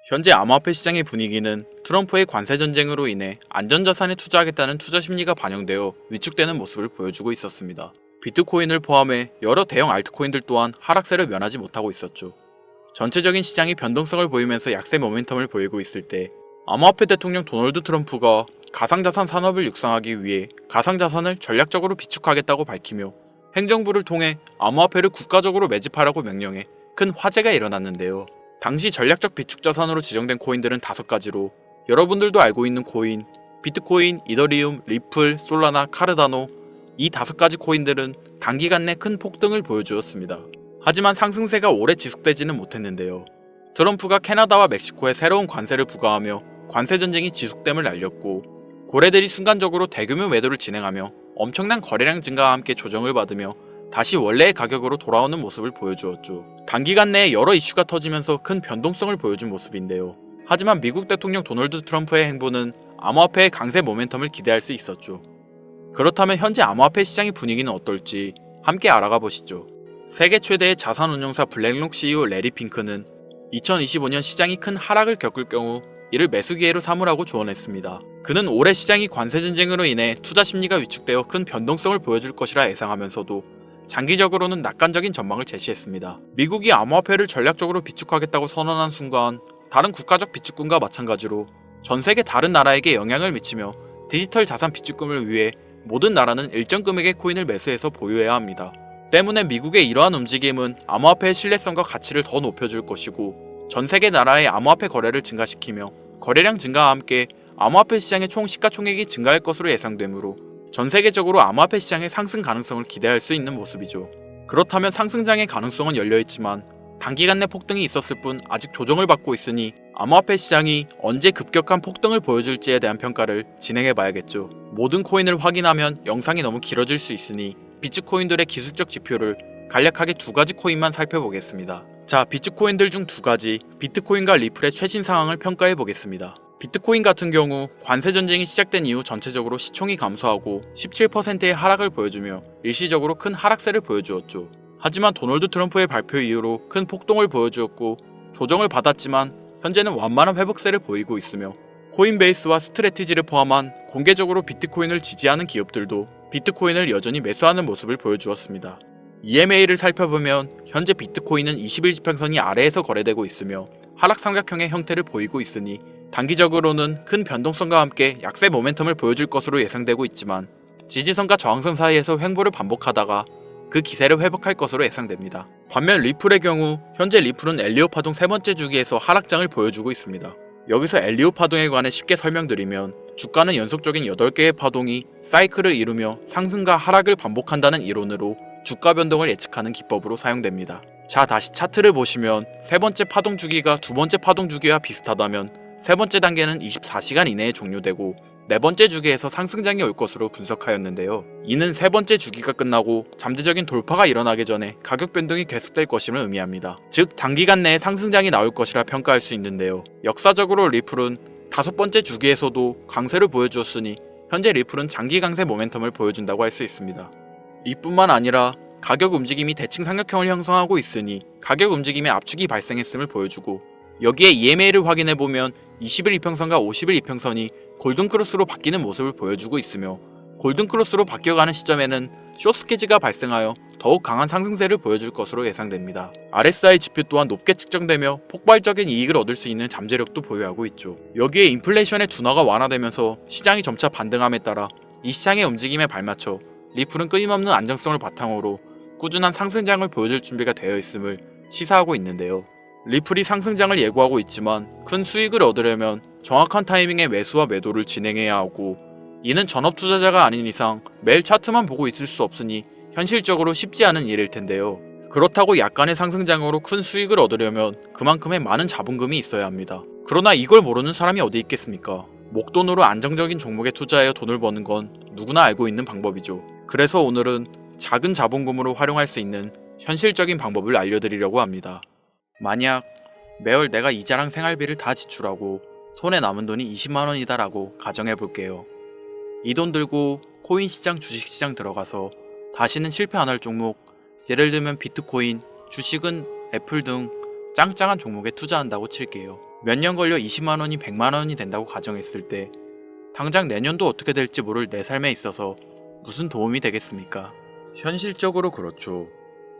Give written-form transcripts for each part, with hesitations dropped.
현재 암호화폐 시장의 분위기는 트럼프의 관세 전쟁으로 인해 안전자산에 투자하겠다는 투자 심리가 반영되어 위축되는 모습을 보여주고 있었습니다. 비트코인을 포함해 여러 대형 알트코인들 또한 하락세를 면하지 못하고 있었죠. 전체적인 시장이 변동성을 보이면서 약세 모멘텀을 보이고 있을 때 암호화폐 대통령 도널드 트럼프가 가상자산 산업을 육성하기 위해 가상자산을 전략적으로 비축하겠다고 밝히며 행정부를 통해 암호화폐를 국가적으로 매집하라고 명령해 큰 화제가 일어났는데요. 당시 전략적 비축 자산으로 지정된 코인들은 5가지로 여러분들도 알고 있는 코인, 비트코인, 이더리움, 리플, 솔라나, 카르다노 이 5가지 코인들은 단기간 내 큰 폭등을 보여주었습니다. 하지만 상승세가 오래 지속되지는 못했는데요. 트럼프가 캐나다와 멕시코에 새로운 관세를 부과하며 관세 전쟁이 지속됨을 알렸고 고래들이 순간적으로 대규모 매도를 진행하며 엄청난 거래량 증가와 함께 조정을 받으며 다시 원래의 가격으로 돌아오는 모습을 보여주었죠. 단기간 내에 여러 이슈가 터지면서 큰 변동성을 보여준 모습인데요. 하지만 미국 대통령 도널드 트럼프의 행보는 암호화폐의 강세 모멘텀을 기대할 수 있었죠. 그렇다면 현재 암호화폐 시장의 분위기는 어떨지 함께 알아가 보시죠. 세계 최대의 자산운용사 블랙록 CEO 레리 핑크는 2025년 시장이 큰 하락을 겪을 경우 이를 매수 기회로 삼으라고 조언했습니다. 그는 올해 시장이 관세 전쟁으로 인해 투자 심리가 위축되어 큰 변동성을 보여줄 것이라 예상하면서도 장기적으로는 낙관적인 전망을 제시했습니다. 미국이 암호화폐를 전략적으로 비축하겠다고 선언한 순간 다른 국가적 비축금과 마찬가지로 전 세계 다른 나라에게 영향을 미치며 디지털 자산 비축금을 위해 모든 나라는 일정 금액의 코인을 매수해서 보유해야 합니다. 때문에 미국의 이러한 움직임은 암호화폐의 신뢰성과 가치를 더 높여줄 것이고 전 세계 나라의 암호화폐 거래를 증가시키며 거래량 증가와 함께 암호화폐 시장의 총 시가총액이 증가할 것으로 예상되므로 전 세계적으로 암호화폐 시장의 상승 가능성을 기대할 수 있는 모습이죠. 그렇다면 상승장의 가능성은 열려있지만 단기간 내 폭등이 있었을 뿐 아직 조정을 받고 있으니 암호화폐 시장이 언제 급격한 폭등을 보여줄지에 대한 평가를 진행해봐야겠죠. 모든 코인을 확인하면 영상이 너무 길어질 수 있으니 비트코인들의 기술적 지표를 간략하게 2가지 코인만 살펴보겠습니다. 자, 비트코인들 중 2가지, 비트코인과 리플의 최신 상황을 평가해보겠습니다. 비트코인 같은 경우 관세 전쟁이 시작된 이후 전체적으로 시총이 감소하고 17%의 하락을 보여주며 일시적으로 큰 하락세를 보여주었죠. 하지만 도널드 트럼프의 발표 이후로 큰 폭동을 보여주었고 조정을 받았지만 현재는 완만한 회복세를 보이고 있으며 코인베이스와 스트래티지를 포함한 공개적으로 비트코인을 지지하는 기업들도 비트코인을 여전히 매수하는 모습을 보여주었습니다. EMA를 살펴보면 현재 비트코인은 21지평선이 아래에서 거래되고 있으며 하락 삼각형의 형태를 보이고 있으니 단기적으로는 큰 변동성과 함께 약세 모멘텀을 보여줄 것으로 예상되고 있지만 지지선과 저항선 사이에서 횡보를 반복하다가 그 기세를 회복할 것으로 예상됩니다. 반면 리플의 경우 현재 리플은 엘리오 파동 3번째 주기에서 하락장을 보여주고 있습니다. 여기서 엘리오 파동에 관해 쉽게 설명드리면 주가는 연속적인 8개의 파동이 사이클을 이루며 상승과 하락을 반복한다는 이론으로 주가 변동을 예측하는 기법으로 사용됩니다. 자, 다시 차트를 보시면 3번째 파동 주기가 2번째 파동 주기와 비슷하다면 3번째 단계는 24시간 이내에 종료되고 4번째 주기에서 상승장이 올 것으로 분석하였는데요. 이는 3번째 주기가 끝나고 잠재적인 돌파가 일어나기 전에 가격 변동이 계속될 것임을 의미합니다. 즉 단기간 내에 상승장이 나올 것이라 평가할 수 있는데요. 역사적으로 리플은 5번째 주기에서도 강세를 보여주었으니 현재 리플은 장기 강세 모멘텀을 보여준다고 할 수 있습니다. 이뿐만 아니라 가격 움직임이 대칭 삼각형을 형성하고 있으니 가격 움직임에 압축이 발생했음을 보여주고 여기에 EMA를 확인해보면 20일 이평선과 50일 이평선이 골든크로스로 바뀌는 모습을 보여주고 있으며 골든크로스로 바뀌어가는 시점에는 숏스퀴즈가 발생하여 더욱 강한 상승세를 보여줄 것으로 예상됩니다. RSI 지표 또한 높게 측정되며 폭발적인 이익을 얻을 수 있는 잠재력도 보유하고 있죠. 여기에 인플레이션의 둔화가 완화되면서 시장이 점차 반등함에 따라 이 시장의 움직임에 발맞춰 리플은 끊임없는 안정성을 바탕으로 꾸준한 상승장을 보여줄 준비가 되어 있음을 시사하고 있는데요. 리플이 상승장을 예고하고 있지만 큰 수익을 얻으려면 정확한 타이밍에 매수와 매도를 진행해야 하고 이는 전업 투자자가 아닌 이상 매일 차트만 보고 있을 수 없으니 현실적으로 쉽지 않은 일일 텐데요. 그렇다고 약간의 상승장으로 큰 수익을 얻으려면 그만큼의 많은 자본금이 있어야 합니다. 그러나 이걸 모르는 사람이 어디 있겠습니까? 목돈으로 안정적인 종목에 투자하여 돈을 버는 건 누구나 알고 있는 방법이죠. 그래서 오늘은 작은 자본금으로 활용할 수 있는 현실적인 방법을 알려드리려고 합니다. 만약 매월 내가 이자랑 생활비를 다 지출하고 손에 남은 돈이 20만원이다 라고 가정해볼게요. 이 돈 들고 코인 시장, 주식 시장 들어가서 다시는 실패 안 할 종목, 예를 들면 비트코인, 주식은 애플 등 짱짱한 종목에 투자한다고 칠게요. 몇 년 걸려 20만 원이 100만 원이 된다고 가정했을 때 당장 내년도 어떻게 될지 모를 내 삶에 있어서 무슨 도움이 되겠습니까? 현실적으로 그렇죠.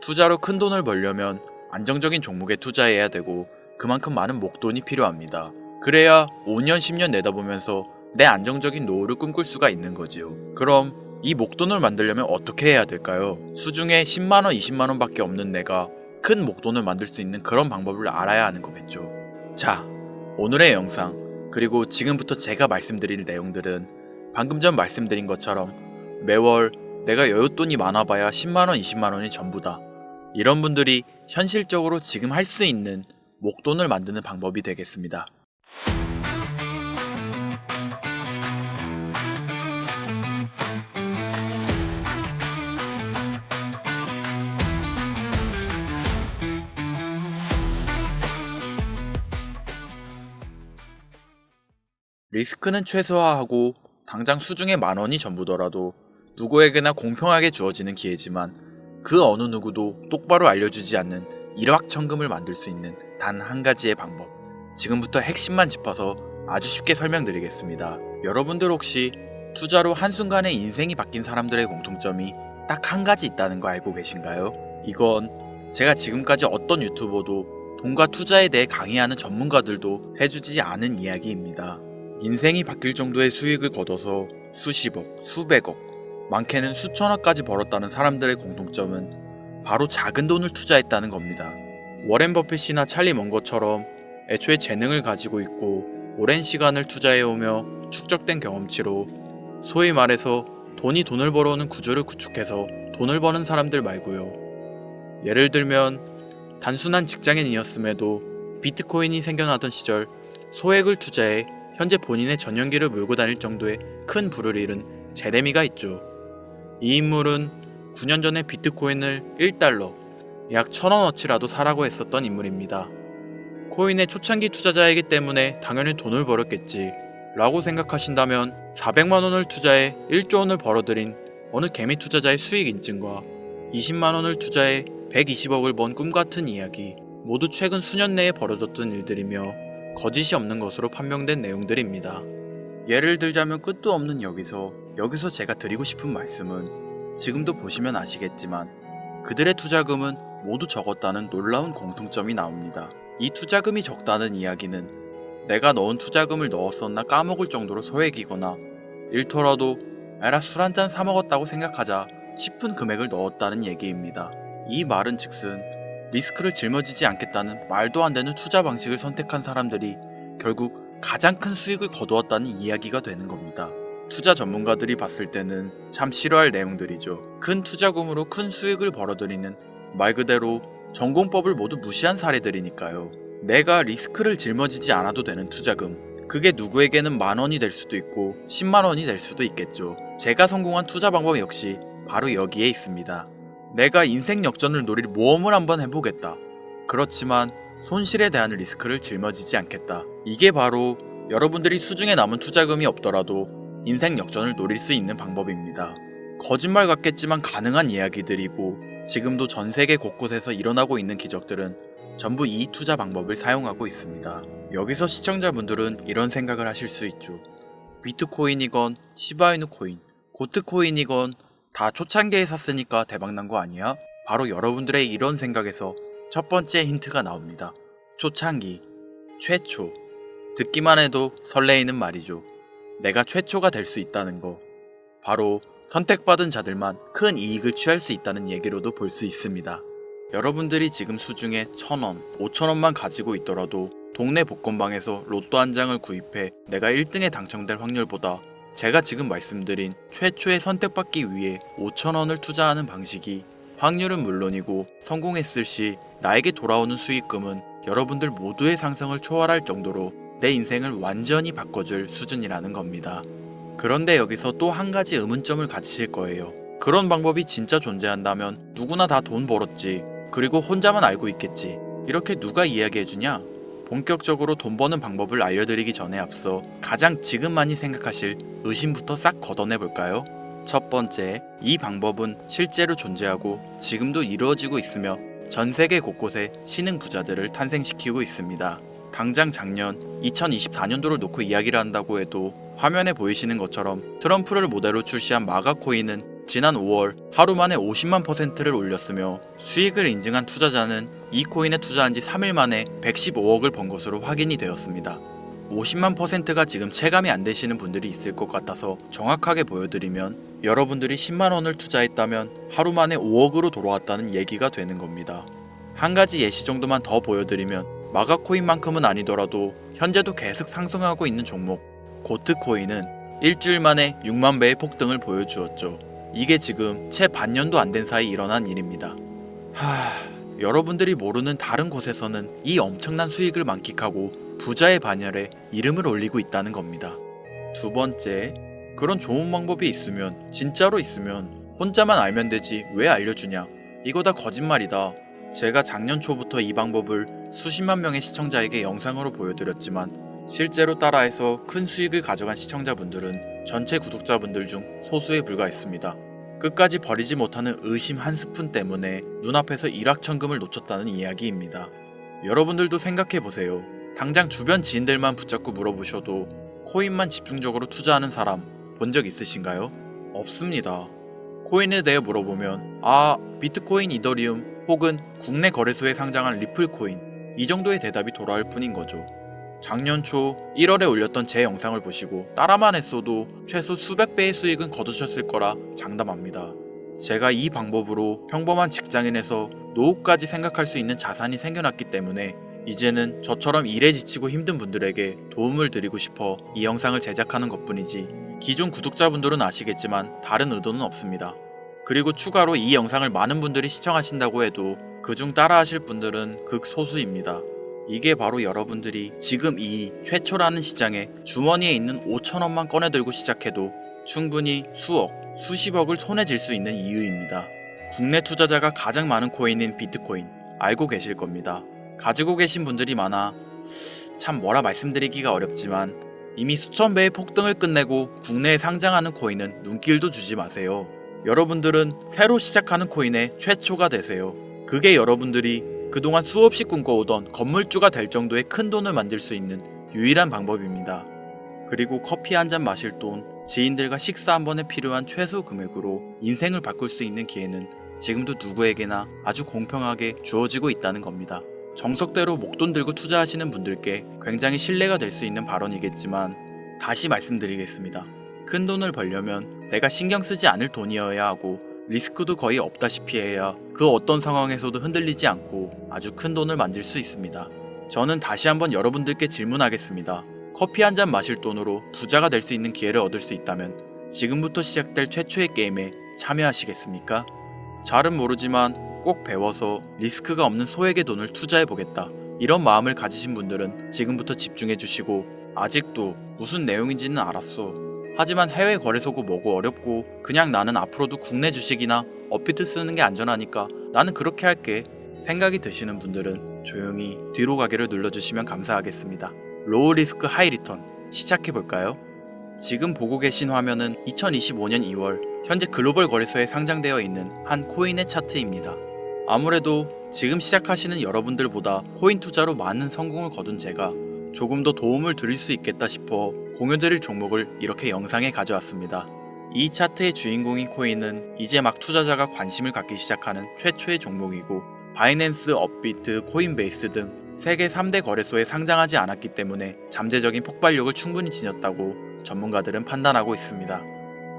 투자로 큰 돈을 벌려면 안정적인 종목에 투자해야 되고 그만큼 많은 목돈이 필요합니다. 그래야 5년, 10년 내다보면서 내 안정적인 노후를 꿈꿀 수가 있는 거지요. 그럼 이 목돈을 만들려면 어떻게 해야 될까요? 수중에 10만원, 20만원 밖에 없는 내가 큰 목돈을 만들 수 있는 그런 방법을 알아야 하는 거겠죠. 자, 오늘의 영상 그리고 지금부터 제가 말씀드릴 내용들은 방금 전 말씀드린 것처럼 매월 내가 여윳돈이 많아봐야 10만원, 20만원이 전부다. 이런 분들이 현실적으로 지금 할 수 있는 목돈을 만드는 방법이 되겠습니다. 리스크는 최소화하고 당장 수중에 만원이 전부더라도 누구에게나 공평하게 주어지는 기회지만 그 어느 누구도 똑바로 알려주지 않는 일확천금을 만들 수 있는 단 한 가지의 방법. 지금부터 핵심만 짚어서 아주 쉽게 설명드리겠습니다. 여러분들 혹시 투자로 한순간에 인생이 바뀐 사람들의 공통점이 딱 한 가지 있다는 거 알고 계신가요? 이건 제가 지금까지 어떤 유튜버도 돈과 투자에 대해 강의하는 전문가들도 해주지 않은 이야기입니다. 인생이 바뀔 정도의 수익을 거둬서 수십억, 수백억, 많게는 수천억까지 벌었다는 사람들의 공통점은 바로 작은 돈을 투자했다는 겁니다. 워렌 버핏이나 찰리 먼거처럼 애초에 재능을 가지고 있고 오랜 시간을 투자해오며 축적된 경험치로 소위 말해서 돈이 돈을 벌어오는 구조를 구축해서 돈을 버는 사람들 말고요. 예를 들면 단순한 직장인이었음에도 비트코인이 생겨나던 시절 소액을 투자해 현재 본인의 전용기를 몰고 다닐 정도의 큰 부를 잃은 제레미가 있죠. 이 인물은 9년 전에 비트코인을 1달러, 약 1,000원어치라도 사라고 했었던 인물입니다. 코인의 초창기 투자자이기 때문에 당연히 돈을 벌었겠지 라고 생각하신다면 400만원을 투자해 1조원을 벌어들인 어느 개미 투자자의 수익 인증과 20만원을 투자해 120억을 번 꿈같은 이야기, 모두 최근 수년 내에 벌어졌던 일들이며 거짓이 없는 것으로 판명된 내용들입니다. 예를 들자면 끝도 없는 여기서 제가 드리고 싶은 말씀은 지금도 보시면 아시겠지만 그들의 투자금은 모두 적었다는 놀라운 공통점이 나옵니다. 이 투자금이 적다는 이야기는 내가 넣은 투자금을 넣었었나 까먹을 정도로 소액이거나 일터라도 에라 술 한잔 사먹었다고 생각하자 싶은 금액을 넣었다는 얘기입니다. 이 말은 즉슨 리스크를 짊어지지 않겠다는 말도 안 되는 투자 방식을 선택한 사람들이 결국 가장 큰 수익을 거두었다는 이야기가 되는 겁니다. 투자 전문가들이 봤을 때는 참 싫어할 내용들이죠. 큰 투자금으로 큰 수익을 벌어들이는 말 그대로 전공법을 모두 무시한 사례들이니까요. 내가 리스크를 짊어지지 않아도 되는 투자금, 그게 누구에게는 만원이 될 수도 있고 10만원이 될 수도 있겠죠. 제가 성공한 투자 방법 역시 바로 여기에 있습니다. 내가 인생 역전을 노릴 모험을 한번 해보겠다. 그렇지만 손실에 대한 리스크를 짊어지지 않겠다. 이게 바로 여러분들이 수중에 남은 투자금이 없더라도 인생 역전을 노릴 수 있는 방법입니다. 거짓말 같겠지만 가능한 이야기들이고 지금도 전 세계 곳곳에서 일어나고 있는 기적들은 전부 이 투자 방법을 사용하고 있습니다. 여기서 시청자분들은 이런 생각을 하실 수 있죠. 비트코인이건 시바이누 코인, 고트코인이건 다 초창기에 샀으니까 대박난 거 아니야? 바로 여러분들의 이런 생각에서 첫 번째 힌트가 나옵니다. 초창기, 최초. 듣기만 해도 설레이는 말이죠. 내가 최초가 될 수 있다는 거. 바로 선택받은 자들만 큰 이익을 취할 수 있다는 얘기로도 볼 수 있습니다. 여러분들이 지금 수중에 1,000원, 5,000원만 가지고 있더라도 동네 복권방에서 로또 한 장을 구입해 내가 1등에 당첨될 확률보다 제가 지금 말씀드린 최초의 선택받기 위해 5,000원을 투자하는 방식이 확률은 물론이고 성공했을 시 나에게 돌아오는 수익금은 여러분들 모두의 상상을 초월할 정도로 내 인생을 완전히 바꿔줄 수준이라는 겁니다. 그런데 여기서 또 한 가지 의문점을 가지실 거예요. 그런 방법이 진짜 존재한다면 누구나 다 돈 벌었지, 그리고 혼자만 알고 있겠지, 이렇게 누가 이야기해주냐? 본격적으로 돈 버는 방법을 알려드리기 전에 앞서 가장 지금 많이 생각하실 의심부터 싹 걷어내볼까요? 첫 번째, 이 방법은 실제로 존재하고 지금도 이루어지고 있으며 전 세계 곳곳에 신흥 부자들을 탄생시키고 있습니다. 당장 작년 2024년도를 놓고 이야기를 한다고 해도 화면에 보이시는 것처럼 트럼프를 모델로 출시한 마가 코인은 지난 5월 하루 만에 50만%를 올렸으며 수익을 인증한 투자자는 이 코인에 투자한 지 3일 만에 115억을 번 것으로 확인이 되었습니다. 50만%가 지금 체감이 안 되시는 분들이 있을 것 같아서 정확하게 보여드리면 여러분들이 10만원을 투자했다면 하루 만에 5억으로 돌아왔다는 얘기가 되는 겁니다. 한 가지 예시 정도만 더 보여드리면 마가 코인만큼은 아니더라도 현재도 계속 상승하고 있는 종목 고트 코인은 일주일 만에 6만 배의 폭등을 보여주었죠. 이게 지금 채 반년도 안 된 사이 일어난 일입니다. 여러분들이 모르는 다른 곳에서는 이 엄청난 수익을 만끽하고 부자의 반열에 이름을 올리고 있다는 겁니다. 두 번째, 그런 좋은 방법이 있으면 진짜로 있으면 혼자만 알면 되지 왜 알려주냐? 이거 다 거짓말이다. 제가 작년 초부터 이 방법을 수십만 명의 시청자에게 영상으로 보여드렸지만 실제로 따라해서 큰 수익을 가져간 시청자분들은 전체 구독자분들 중 소수에 불과했습니다. 끝까지 버리지 못하는 의심 한 스푼 때문에 눈앞에서 일확천금을 놓쳤다는 이야기입니다. 여러분들도 생각해보세요. 당장 주변 지인들만 붙잡고 물어보셔도 코인만 집중적으로 투자하는 사람 본 적 있으신가요? 없습니다. 코인에 대해 물어보면 비트코인, 이더리움 혹은 국내 거래소에 상장한 리플 코인 이 정도의 대답이 돌아올 뿐인 거죠. 작년 초 1월에 올렸던 제 영상을 보시고 따라만 했어도 최소 수백 배의 수익은 거두셨을 거라 장담합니다. 제가 이 방법으로 평범한 직장인에서 노후까지 생각할 수 있는 자산이 생겨났기 때문에 이제는 저처럼 일에 지치고 힘든 분들에게 도움을 드리고 싶어 이 영상을 제작하는 것뿐이지 기존 구독자분들은 아시겠지만 다른 의도는 없습니다. 그리고 추가로 이 영상을 많은 분들이 시청하신다고 해도 그중 따라하실 분들은 극소수입니다. 이게 바로 여러분들이 지금 이 최초라는 시장에 주머니에 있는 5천원만 꺼내들고 시작해도 충분히 수억, 수십억을 손에 쥘 수 있는 이유입니다. 국내 투자자가 가장 많은 코인인 비트코인 알고 계실 겁니다. 가지고 계신 분들이 많아 참 뭐라 말씀드리기가 어렵지만 이미 수천 배의 폭등을 끝내고 국내에 상장하는 코인은 눈길도 주지 마세요. 여러분들은 새로 시작하는 코인의 최초가 되세요. 그게 여러분들이 그동안 수없이 꿈꿔오던 건물주가 될 정도의 큰 돈을 만들 수 있는 유일한 방법입니다. 그리고 커피 한 잔 마실 돈, 지인들과 식사 한 번에 필요한 최소 금액으로 인생을 바꿀 수 있는 기회는 지금도 누구에게나 아주 공평하게 주어지고 있다는 겁니다. 정석대로 목돈 들고 투자하시는 분들께 굉장히 신뢰가 될 수 있는 발언이겠지만 다시 말씀드리겠습니다. 큰 돈을 벌려면 내가 신경 쓰지 않을 돈이어야 하고 리스크도 거의 없다시피 해야 그 어떤 상황에서도 흔들리지 않고 아주 큰 돈을 만들 수 있습니다. 저는 다시 한번 여러분들께 질문하겠습니다. 커피 한 잔 마실 돈으로 부자가 될 수 있는 기회를 얻을 수 있다면 지금부터 시작될 최초의 게임에 참여하시겠습니까? 잘은 모르지만 꼭 배워서 리스크가 없는 소액의 돈을 투자해보겠다. 이런 마음을 가지신 분들은 지금부터 집중해주시고 아직도 무슨 내용인지는 알았어. 하지만 해외 거래소고 뭐고 어렵고 그냥 나는 앞으로도 국내 주식이나 업비트 쓰는 게 안전하니까 나는 그렇게 할게 생각이 드시는 분들은 조용히 뒤로 가기를 눌러주시면 감사하겠습니다. 로우 리스크 하이 리턴 시작해볼까요? 지금 보고 계신 화면은 2025년 2월 현재 글로벌 거래소에 상장되어 있는 한 코인의 차트입니다. 아무래도 지금 시작하시는 여러분들보다 코인 투자로 많은 성공을 거둔 제가 조금 더 도움을 드릴 수 있겠다 싶어 공유드릴 종목을 이렇게 영상에 가져왔습니다. 이 차트의 주인공인 코인은 이제 막 투자자가 관심을 갖기 시작하는 최초의 종목이고 바이낸스, 업비트, 코인베이스 등 세계 3대 거래소에 상장하지 않았기 때문에 잠재적인 폭발력을 충분히 지녔다고 전문가들은 판단하고 있습니다.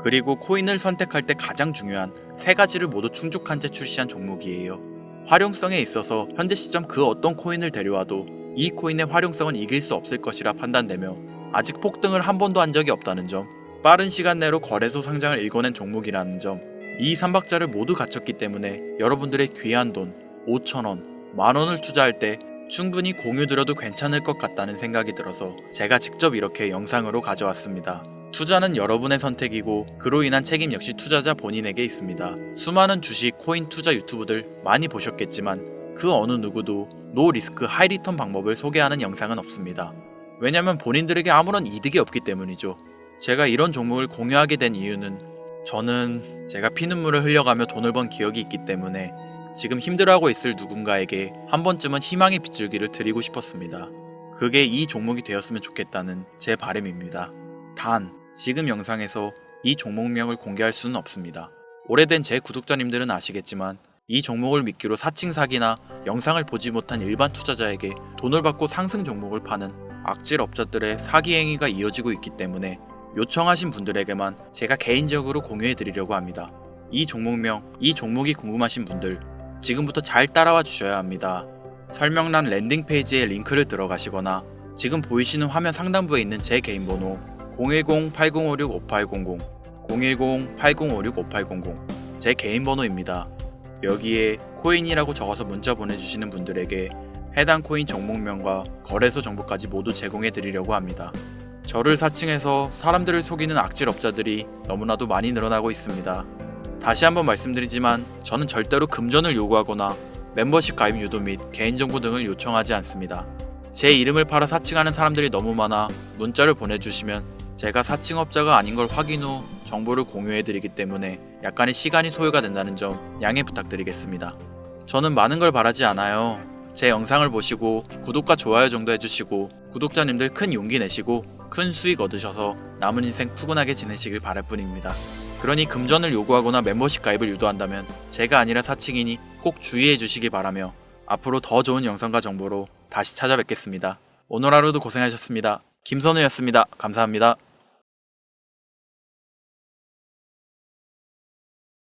그리고 코인을 선택할 때 가장 중요한 세 가지를 모두 충족한 채 출시한 종목이에요. 활용성에 있어서 현재 시점 그 어떤 코인을 데려와도 이 코인의 활용성은 이길 수 없을 것이라 판단되며 아직 폭등을 한 번도 한 적이 없다는 점, 빠른 시간 내로 거래소 상장을 일궈낸 종목이라는 점, 이 3박자를 모두 갖췄기 때문에 여러분들의 귀한 돈 5,000원, 만원을 투자할 때 충분히 공유드려도 괜찮을 것 같다는 생각이 들어서 제가 직접 이렇게 영상으로 가져왔습니다. 투자는 여러분의 선택이고 그로 인한 책임 역시 투자자 본인에게 있습니다. 수많은 주식, 코인 투자 유튜브들 많이 보셨겠지만 그 어느 누구도 노 리스크 하이 리턴 방법을 소개하는 영상은 없습니다. 왜냐면 본인들에게 아무런 이득이 없기 때문이죠. 제가 이런 종목을 공유하게 된 이유는 저는 제가 피눈물을 흘려가며 돈을 번 기억이 있기 때문에 지금 힘들어하고 있을 누군가에게 한 번쯤은 희망의 빗줄기를 드리고 싶었습니다. 그게 이 종목이 되었으면 좋겠다는 제 바람입니다. 단, 지금 영상에서 이 종목명을 공개할 수는 없습니다. 오래된 제 구독자님들은 아시겠지만 이 종목을 미끼로 사칭 사기나 영상을 보지 못한 일반 투자자에게 돈을 받고 상승 종목을 파는 악질 업자들의 사기 행위가 이어지고 있기 때문에 요청하신 분들에게만 제가 개인적으로 공유해 드리려고 합니다. 이 종목명, 이 종목이 궁금하신 분들 지금부터 잘 따라와 주셔야 합니다. 설명란 랜딩 페이지에 링크를 들어가시거나 지금 보이시는 화면 상단부에 있는 제 개인 번호 010-8056-5800 010-8056-5800 제 개인 번호입니다. 여기에 코인이라고 적어서 문자 보내주시는 분들에게 해당 코인 종목명과 거래소 정보까지 모두 제공해 드리려고 합니다. 저를 사칭해서 사람들을 속이는 악질 업자들이 너무나도 많이 늘어나고 있습니다. 다시 한번 말씀드리지만 저는 절대로 금전을 요구하거나 멤버십 가입 유도 및 개인정보 등을 요청하지 않습니다. 제 이름을 팔아 사칭하는 사람들이 너무 많아 문자를 보내주시면 제가 사칭업자가 아닌 걸 확인 후 정보를 공유해드리기 때문에 약간의 시간이 소요가 된다는 점 양해 부탁드리겠습니다. 저는 많은 걸 바라지 않아요. 제 영상을 보시고 구독과 좋아요 정도 해주시고 구독자님들 큰 용기 내시고 큰 수익 얻으셔서 남은 인생 푸근하게 지내시길 바랄 뿐입니다. 그러니 금전을 요구하거나 멤버십 가입을 유도한다면 제가 아니라 사칭이니 꼭 주의해 주시기 바라며 앞으로 더 좋은 영상과 정보로 다시 찾아뵙겠습니다. 오늘 하루도 고생하셨습니다. 김선우였습니다. 감사합니다.